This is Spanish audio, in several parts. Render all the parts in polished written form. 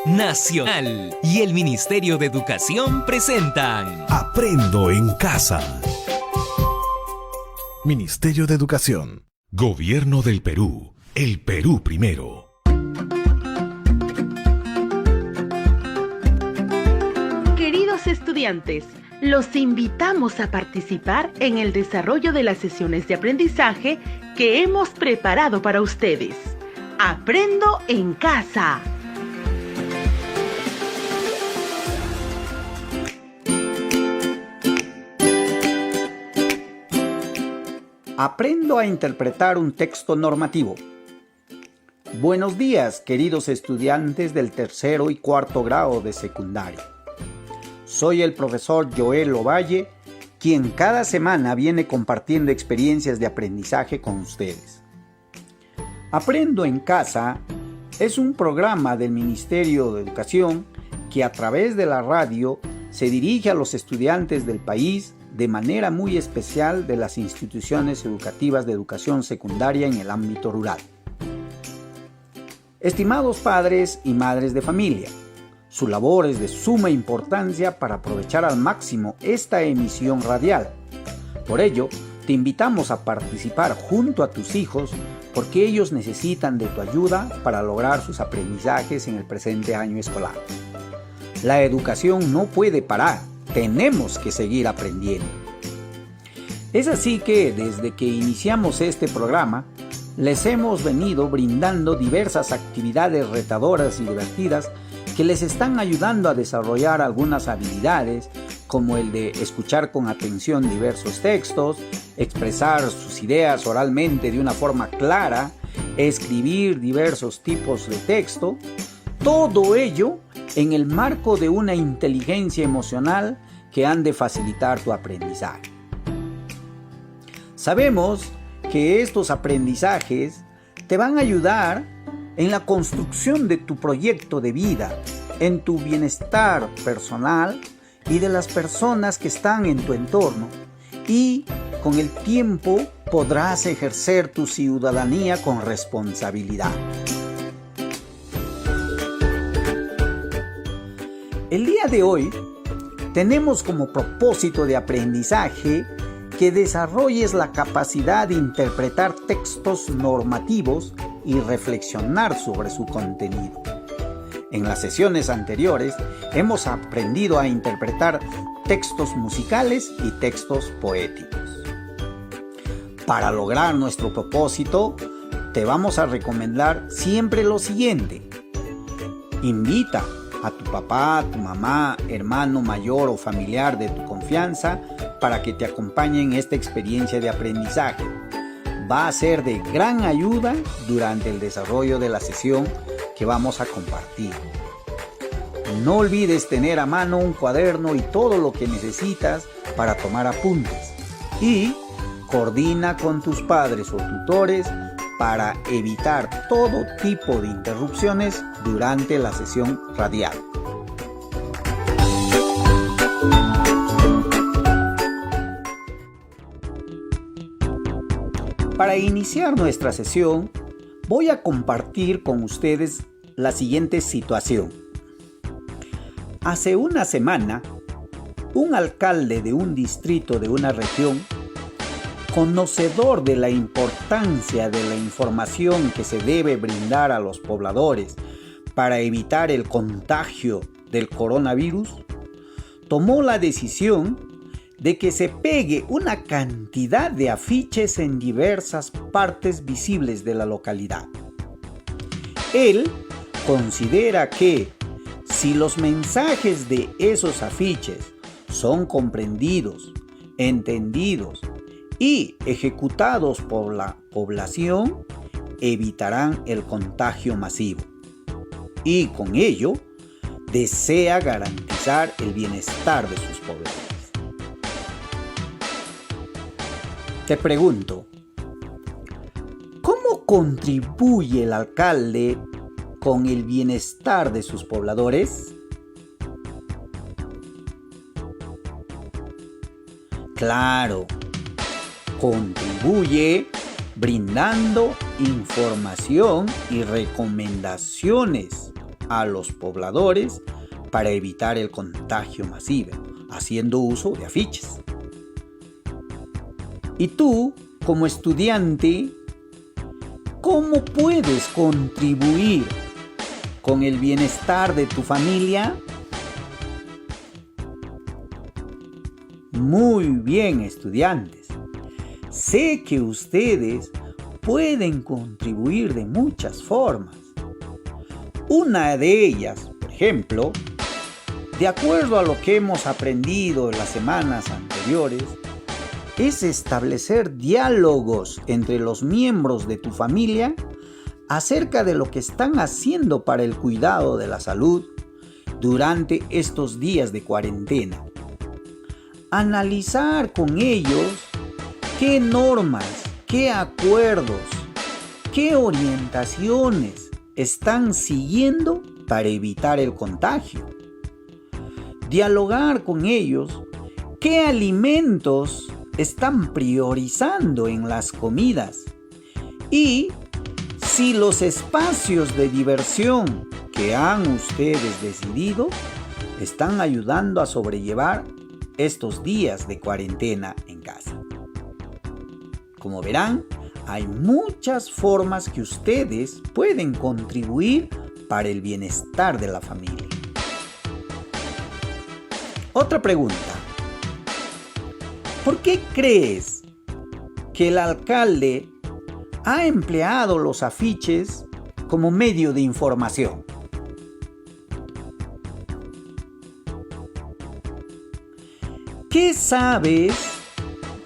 Nacional y el Ministerio de Educación presentan Aprendo en Casa. Ministerio de Educación. Gobierno del Perú. El Perú primero. Queridos estudiantes, los invitamos a participar en el desarrollo de las sesiones de aprendizaje que hemos preparado para ustedes. Aprendo en Casa. Aprendo a interpretar un texto normativo. Buenos días, queridos estudiantes del tercero y cuarto grado de secundaria. Soy el profesor Joel Ovalle, quien cada semana viene compartiendo experiencias de aprendizaje con ustedes. Aprendo en Casa es un programa del Ministerio de Educación que a través de la radio se dirige a los estudiantes del país de manera muy especial de las instituciones educativas de educación secundaria en el ámbito rural. Estimados padres y madres de familia, su labor es de suma importancia para aprovechar al máximo esta emisión radial. Por ello, te invitamos a participar junto a tus hijos porque ellos necesitan de tu ayuda para lograr sus aprendizajes en el presente año escolar. La educación no puede parar. Tenemos que seguir aprendiendo. Es así que desde que iniciamos este programa, les hemos venido brindando diversas actividades retadoras y divertidas que les están ayudando a desarrollar algunas habilidades, como el de escuchar con atención diversos textos, expresar sus ideas oralmente de una forma clara, escribir diversos tipos de texto, todo ello en el marco de una inteligencia emocional que han de facilitar tu aprendizaje. Sabemos que estos aprendizajes te van a ayudar en la construcción de tu proyecto de vida, en tu bienestar personal y de las personas que están en tu entorno, y con el tiempo podrás ejercer tu ciudadanía con responsabilidad. El día de hoy tenemos como propósito de aprendizaje que desarrolles la capacidad de interpretar textos normativos y reflexionar sobre su contenido. En las sesiones anteriores hemos aprendido a interpretar textos musicales y textos poéticos. Para lograr nuestro propósito, te vamos a recomendar siempre lo siguiente. Invita a tu papá, tu mamá, hermano mayor o familiar de tu confianza para que te acompañe en esta experiencia de aprendizaje. Va a ser de gran ayuda durante el desarrollo de la sesión que vamos a compartir. No olvides tener a mano un cuaderno y todo lo que necesitas para tomar apuntes. Y coordina con tus padres o tutores para evitar todo tipo de interrupciones durante la sesión radial. Para iniciar nuestra sesión, voy a compartir con ustedes la siguiente situación. Hace una semana, un alcalde de un distrito de una región, conocedor de la importancia de la información que se debe brindar a los pobladores para evitar el contagio del coronavirus, tomó la decisión de que se pegue una cantidad de afiches en diversas partes visibles de la localidad. Él considera que si los mensajes de esos afiches son comprendidos, entendidos y ejecutados por la población, evitarán el contagio masivo. Y con ello, desea garantizar el bienestar de sus pobladores. Te pregunto, ¿cómo contribuye el alcalde con el bienestar de sus pobladores? Claro, contribuye brindando información y recomendaciones a los pobladores para evitar el contagio masivo, haciendo uso de afiches. Y tú, como estudiante, ¿cómo puedes contribuir con el bienestar de tu familia? Muy bien, estudiantes. Sé que ustedes pueden contribuir de muchas formas. Una de ellas, por ejemplo, de acuerdo a lo que hemos aprendido en las semanas anteriores, es establecer diálogos entre los miembros de tu familia acerca de lo que están haciendo para el cuidado de la salud durante estos días de cuarentena. Analizar con ellos qué normas, qué acuerdos, qué orientaciones están siguiendo para evitar el contagio. Dialogar con ellos qué alimentos están priorizando en las comidas y si los espacios de diversión que han ustedes decidido están ayudando a sobrellevar estos días de cuarentena en casa. Como verán, hay muchas formas que ustedes pueden contribuir para el bienestar de la familia. Otra pregunta. ¿Por qué crees que el alcalde ha empleado los afiches como medio de información? ¿Qué sabes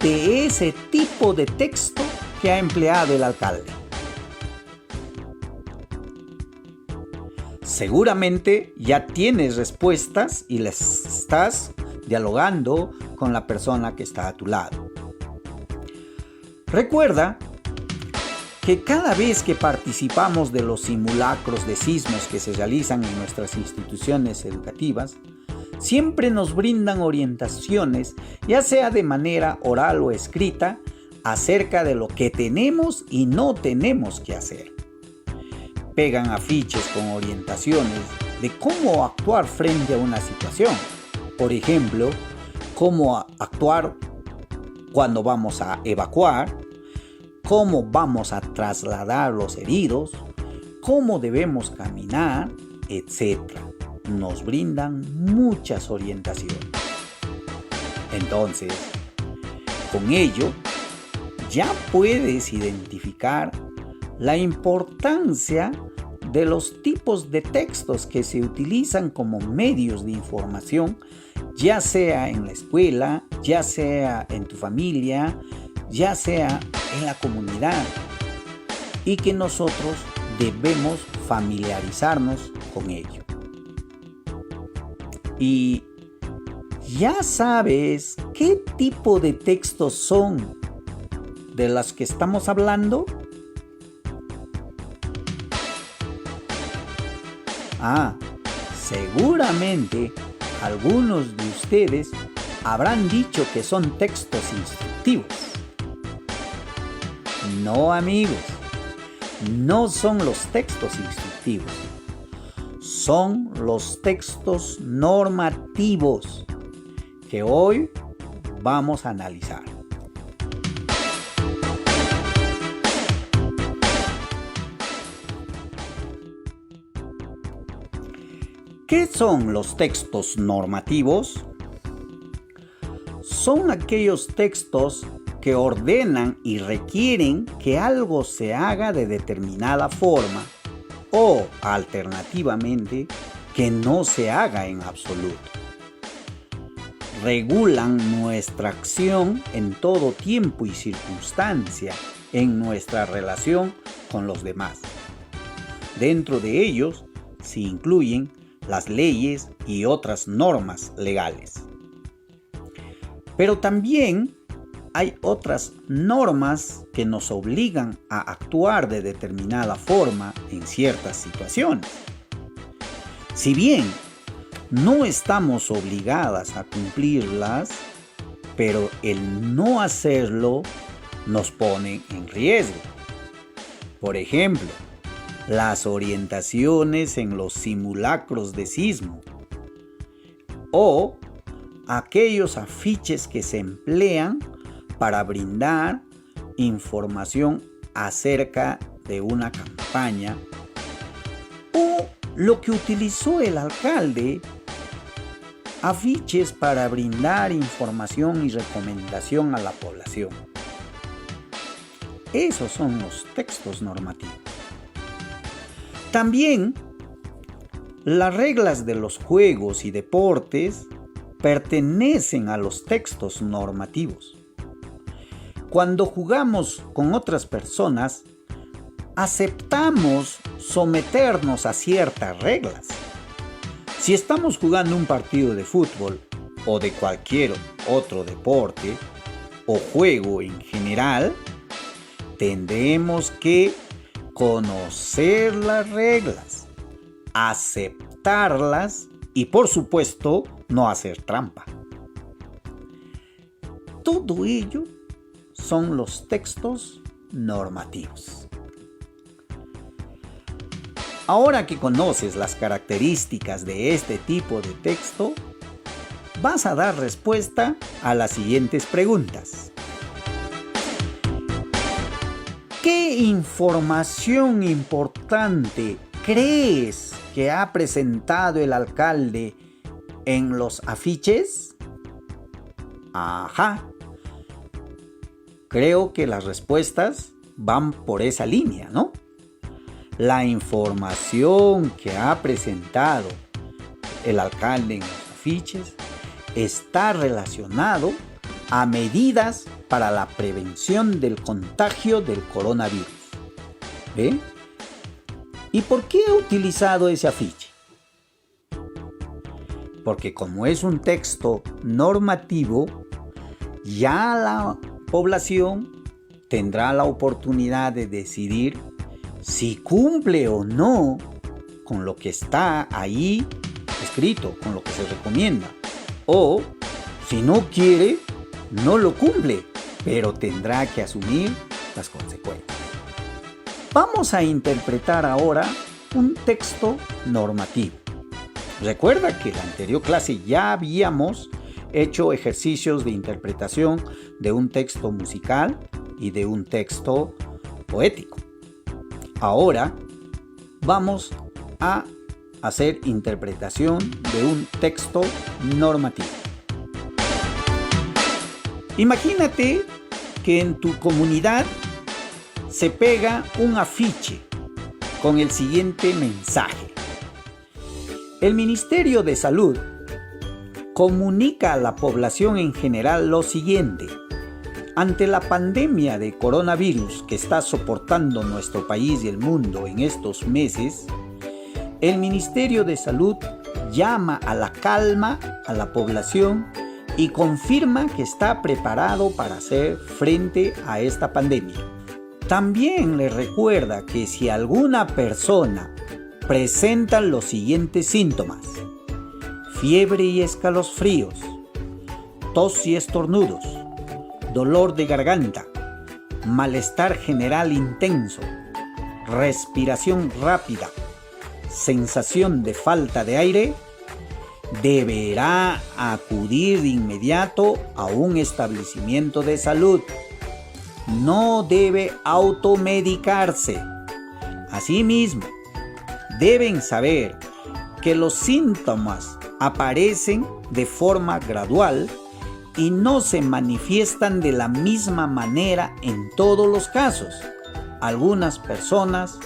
de ese tipo de texto que ha empleado el alcalde? Seguramente ya tienes respuestas y les estás dialogando con la persona que está a tu lado. Recuerda que cada vez que participamos de los simulacros de sismos que se realizan en nuestras instituciones educativas, siempre nos brindan orientaciones, ya sea de manera oral o escrita, acerca de lo que tenemos y no tenemos que hacer. Pegan afiches con orientaciones de cómo actuar frente a una situación. Por ejemplo, cómo actuar cuando vamos a evacuar, cómo vamos a trasladar los heridos, cómo debemos caminar, etc. Nos brindan muchas orientaciones. Entonces, con ello, ya puedes identificar la importancia de los tipos de textos que se utilizan como medios de información, ya sea en la escuela, ya sea en tu familia, ya sea en la comunidad, y que nosotros debemos familiarizarnos con ello. Y ya sabes qué tipo de textos son de los que estamos hablando. Seguramente algunos de ustedes habrán dicho que son textos instructivos. No, amigos, no son los textos instructivos. Son los textos normativos que hoy vamos a analizar. ¿Qué son los textos normativos? Son aquellos textos que ordenan y requieren que algo se haga de determinada forma o, alternativamente, que no se haga en absoluto. Regulan nuestra acción en todo tiempo y circunstancia en nuestra relación con los demás. Dentro de ellos se incluyen las leyes y otras normas legales. Pero también hay otras normas que nos obligan a actuar de determinada forma en ciertas situaciones. Si bien no estamos obligadas a cumplirlas, pero el no hacerlo nos pone en riesgo. Por ejemplo, las orientaciones en los simulacros de sismo o aquellos afiches que se emplean para brindar información acerca de una campaña, o lo que utilizó el alcalde, afiches para brindar información y recomendación a la población. Esos son los textos normativos. También las reglas de los juegos y deportes pertenecen a los textos normativos. Cuando jugamos con otras personas, aceptamos someternos a ciertas reglas. Si estamos jugando un partido de fútbol o de cualquier otro deporte o juego en general, tendremos que conocer las reglas, aceptarlas y, por supuesto, no hacer trampa. Todo ello son los textos normativos. Ahora que conoces las características de este tipo de texto, vas a dar respuesta a las siguientes preguntas. ¿Qué información importante crees que ha presentado el alcalde en los afiches? Ajá. Creo que las respuestas van por esa línea, ¿no? La información que ha presentado el alcalde en los afiches está relacionado a medidas para la prevención del contagio del coronavirus. ¿Ve? ¿Y por qué ha utilizado ese afiche? Porque como es un texto normativo, ya la población tendrá la oportunidad de decidir si cumple o no con lo que está ahí escrito, con lo que se recomienda. O, si no quiere, no lo cumple, pero tendrá que asumir las consecuencias. Vamos a interpretar ahora un texto normativo. Recuerda que en la anterior clase ya habíamos hecho ejercicios de interpretación de un texto musical y de un texto poético. Ahora vamos a hacer interpretación de un texto normativo. Imagínate que en tu comunidad se pega un afiche con el siguiente mensaje. El Ministerio de Salud comunica a la población en general lo siguiente. Ante la pandemia de coronavirus que está soportando nuestro país y el mundo en estos meses, el Ministerio de Salud llama a la calma a la población y confirma que está preparado para hacer frente a esta pandemia. También le recuerda que si alguna persona presenta los siguientes síntomas: fiebre y escalofríos, tos y estornudos, dolor de garganta, malestar general intenso, respiración rápida, sensación de falta de aire, deberá acudir de inmediato a un establecimiento de salud. No debe automedicarse. Asimismo, deben saber que los síntomas aparecen de forma gradual y no se manifiestan de la misma manera en todos los casos. Algunas personas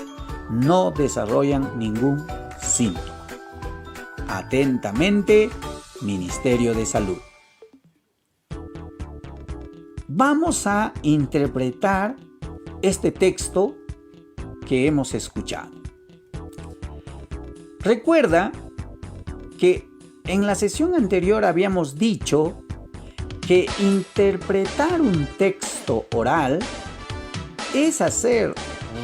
no desarrollan ningún síntoma. Atentamente, Ministerio de Salud. Vamos a interpretar este texto que hemos escuchado. Recuerda que en la sesión anterior habíamos dicho que interpretar un texto oral es hacer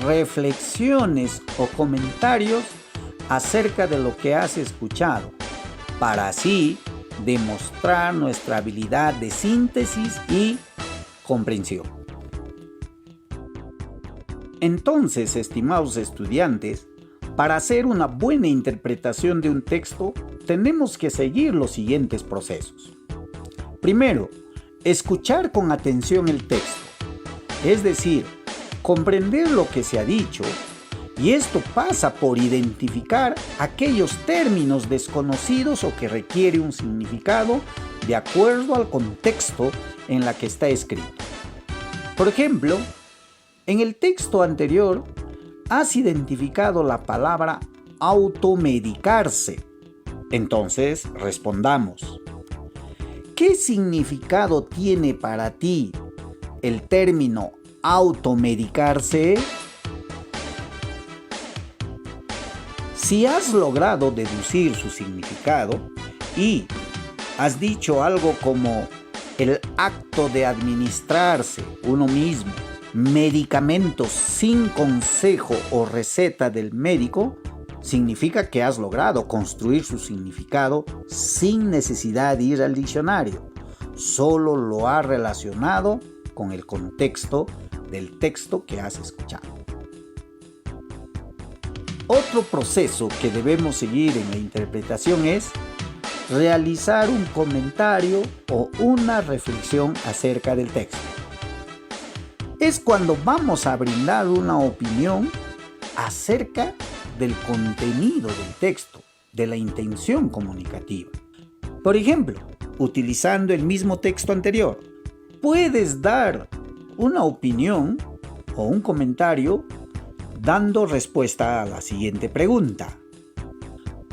reflexiones o comentarios acerca de lo que has escuchado, para así demostrar nuestra habilidad de síntesis y comprensión. Entonces, estimados estudiantes, para hacer una buena interpretación de un texto, tenemos que seguir los siguientes procesos. Primero, escuchar con atención el texto, es decir, comprender lo que se ha dicho, y esto pasa por identificar aquellos términos desconocidos o que requiere un significado de acuerdo al contexto en la que está escrito. Por ejemplo, en el texto anterior has identificado la palabra automedicarse. Entonces, respondamos. ¿Qué significado tiene para ti el término automedicarse? Si has logrado deducir su significado y has dicho algo como el acto de administrarse uno mismo medicamentos sin consejo o receta del médico, significa que has logrado construir su significado sin necesidad de ir al diccionario. Solo lo has relacionado con el contexto del texto que has escuchado. Otro proceso que debemos seguir en la interpretación es realizar un comentario o una reflexión acerca del texto. Es cuando vamos a brindar una opinión acerca del contenido del texto, de la intención comunicativa. Por ejemplo, utilizando el mismo texto anterior, puedes dar una opinión o un comentario dando respuesta a la siguiente pregunta.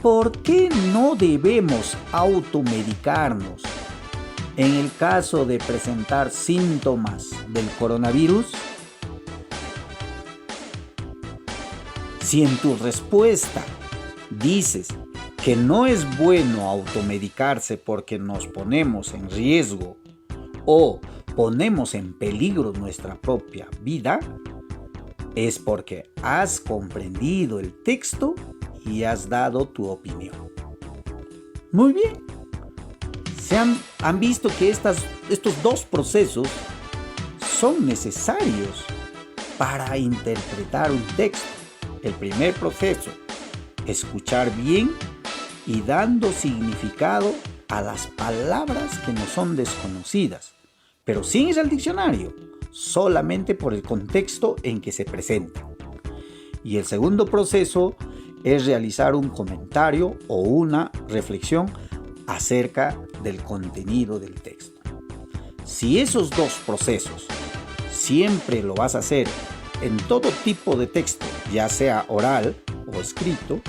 ¿Por qué no debemos automedicarnos en el caso de presentar síntomas del coronavirus? Si en tu respuesta dices que no es bueno automedicarse porque nos ponemos en riesgo o ponemos en peligro nuestra propia vida, es porque has comprendido el texto y has dado tu opinión. Muy bien. Han visto que estos dos procesos son necesarios para interpretar un texto. El primer proceso, escuchar bien y dando significado a las palabras que nos son desconocidas, pero sin ir al diccionario, solamente por el contexto en que se presenta. Y el segundo proceso es realizar un comentario o una reflexión acerca del contenido del texto. Si esos dos procesos siempre lo vas a hacer en todo tipo de texto, ya sea oral o escrito,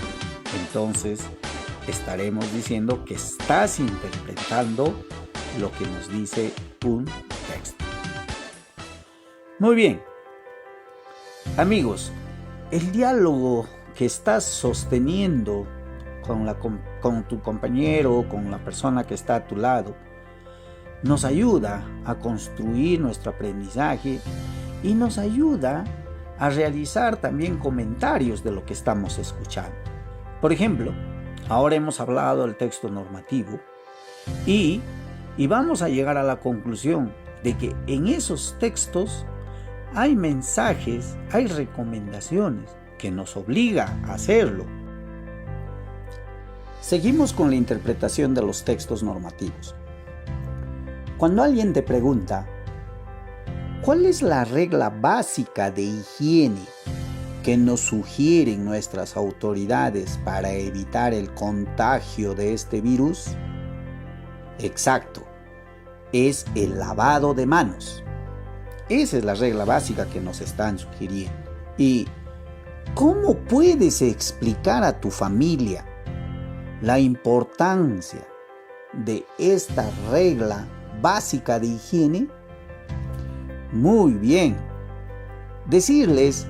entonces estaremos diciendo que estás interpretando lo que nos dice un texto. Muy bien. Amigos, el diálogo que estás sosteniendo con tu compañero o con la persona que está a tu lado nos ayuda a construir nuestro aprendizaje y nos ayuda a realizar también comentarios de lo que estamos escuchando. Por ejemplo, ahora hemos hablado del texto normativo y vamos a llegar a la conclusión de que en esos textos hay mensajes, hay recomendaciones que nos obligan a hacerlo. Seguimos con la interpretación de los textos normativos. Cuando alguien te pregunta, ¿cuál es la regla básica de higiene que nos sugieren nuestras autoridades para evitar el contagio de este virus? Exacto, es el lavado de manos. Esa es la regla básica que nos están sugiriendo. ¿Y cómo puedes explicar a tu familia la importancia de esta regla básica de higiene? Muy bien. Decirles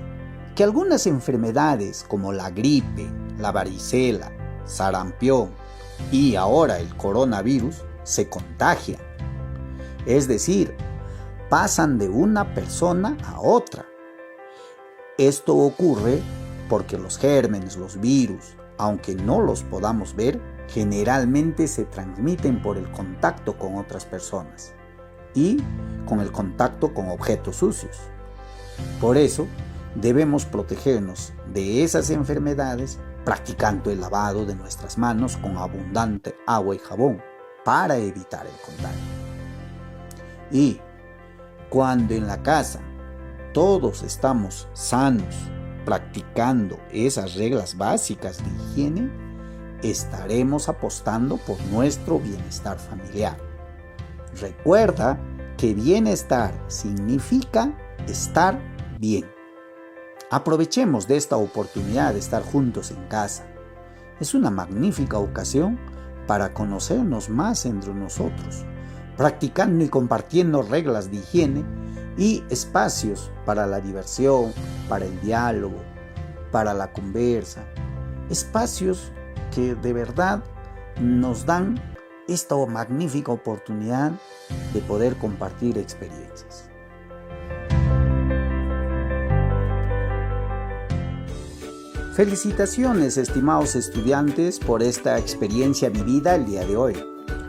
que algunas enfermedades como la gripe, la varicela, sarampión y ahora el coronavirus se contagian. Es decir, pasan de una persona a otra. Esto ocurre porque los gérmenes, los virus, aunque no los podamos ver, generalmente se transmiten por el contacto con otras personas y con el contacto con objetos sucios. Por eso debemos protegernos de esas enfermedades practicando el lavado de nuestras manos con abundante agua y jabón para evitar el contagio. Y cuando en la casa todos estamos sanos, practicando esas reglas básicas de higiene, estaremos apostando por nuestro bienestar familiar. Recuerda que bienestar significa estar bien. Aprovechemos de esta oportunidad de estar juntos en casa. Es una magnífica ocasión para conocernos más entre nosotros, practicando y compartiendo reglas de higiene y espacios para la diversión, para el diálogo, para la conversa. Espacios que de verdad nos dan esta magnífica oportunidad de poder compartir experiencias. Felicitaciones, estimados estudiantes, por esta experiencia vivida el día de hoy.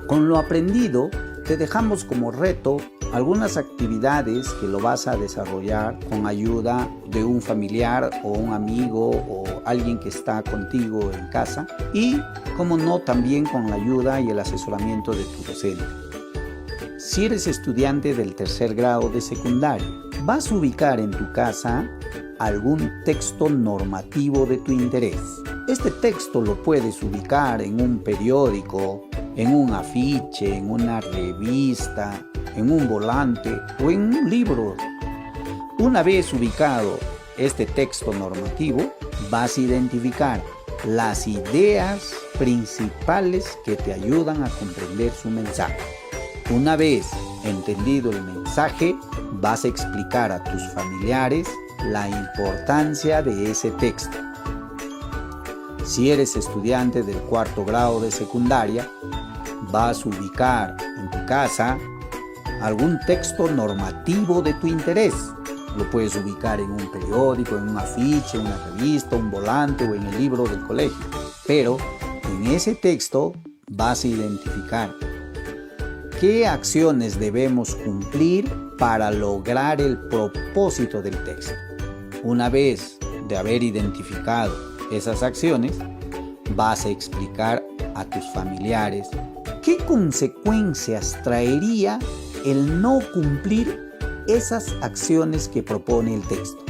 Con lo aprendido, te dejamos como reto algunas actividades que lo vas a desarrollar con ayuda de un familiar o un amigo o alguien que está contigo en casa y, como no, también con la ayuda y el asesoramiento de tu docente. Si eres estudiante del tercer grado de secundaria, vas a ubicar en tu casa algún texto normativo de tu interés. Este texto lo puedes ubicar en un periódico, en un afiche, en una revista, en un volante o en un libro. Una vez ubicado este texto normativo, vas a identificar las ideas principales que te ayudan a comprender su mensaje. Una vez entendido el mensaje, vas a explicar a tus familiares la importancia de ese texto. Si eres estudiante del cuarto grado de secundaria, vas a ubicar en tu casa algún texto normativo de tu interés. Lo puedes ubicar en un periódico, en un afiche, en una revista, un volante o en el libro del colegio. Pero en ese texto vas a identificar qué acciones debemos cumplir para lograr el propósito del texto. Una vez de haber identificado esas acciones, vas a explicar a tus familiares qué consecuencias traería el no cumplir esas acciones que propone el texto.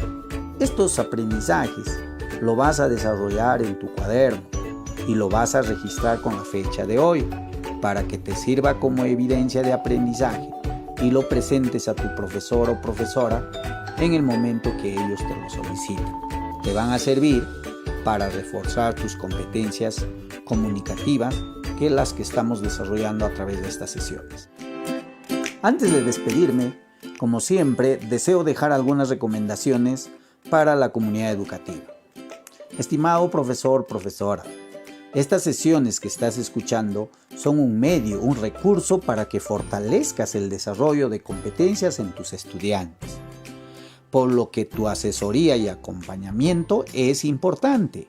Estos aprendizajes lo vas a desarrollar en tu cuaderno y lo vas a registrar con la fecha de hoy para que te sirva como evidencia de aprendizaje y lo presentes a tu profesor o profesora en el momento que ellos te lo soliciten. Te van a servir para reforzar tus competencias comunicativas, que es las que estamos desarrollando a través de estas sesiones. Antes de despedirme, como siempre, deseo dejar algunas recomendaciones para la comunidad educativa. Estimado profesor, profesora, estas sesiones que estás escuchando son un medio, un recurso para que fortalezcas el desarrollo de competencias en tus estudiantes, por lo que tu asesoría y acompañamiento es importante.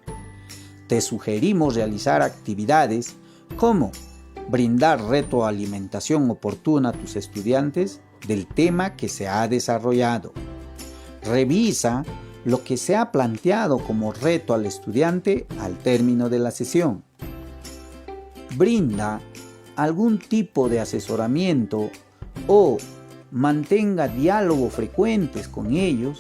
Te sugerimos realizar actividades como brindar retroalimentación oportuna a tus estudiantes del tema que se ha desarrollado. Revisa lo que se ha planteado como reto al estudiante al término de la sesión. Brinda algún tipo de asesoramiento o mantenga diálogos frecuentes con ellos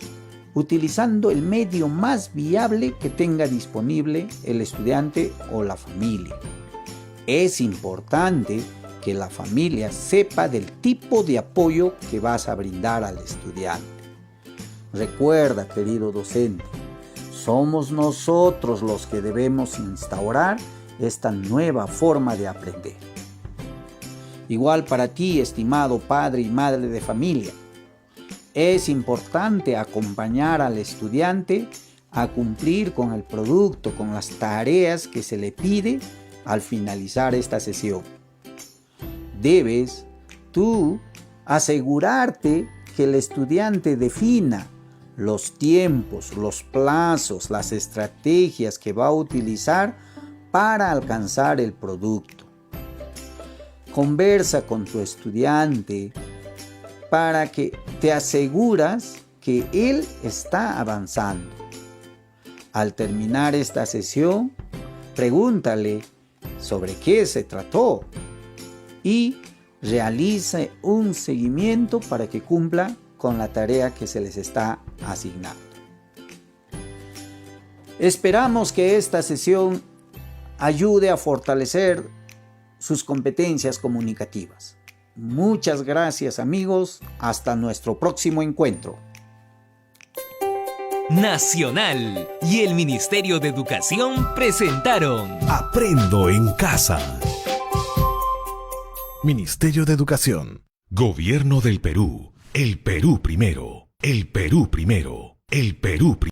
utilizando el medio más viable que tenga disponible el estudiante o la familia. Es importante que la familia sepa del tipo de apoyo que vas a brindar al estudiante. Recuerda, querido docente, somos nosotros los que debemos instaurar esta nueva forma de aprender. Igual para ti, estimado padre y madre de familia, es importante acompañar al estudiante a cumplir con el producto, con las tareas que se le pide al finalizar esta sesión. Debes tú asegurarte que el estudiante defina los tiempos, los plazos, las estrategias que va a utilizar para alcanzar el producto. Conversa con tu estudiante para que te aseguras que él está avanzando. Al terminar esta sesión, pregúntale sobre qué se trató y realice un seguimiento para que cumpla con la tarea que se les está asignando. Esperamos que esta sesión ayude a fortalecer sus competencias comunicativas. Muchas gracias, amigos. Hasta nuestro próximo encuentro. Nacional y el Ministerio de Educación presentaron Aprendo en casa. Ministerio de Educación. Gobierno del Perú. El Perú primero. El Perú primero. El Perú primero.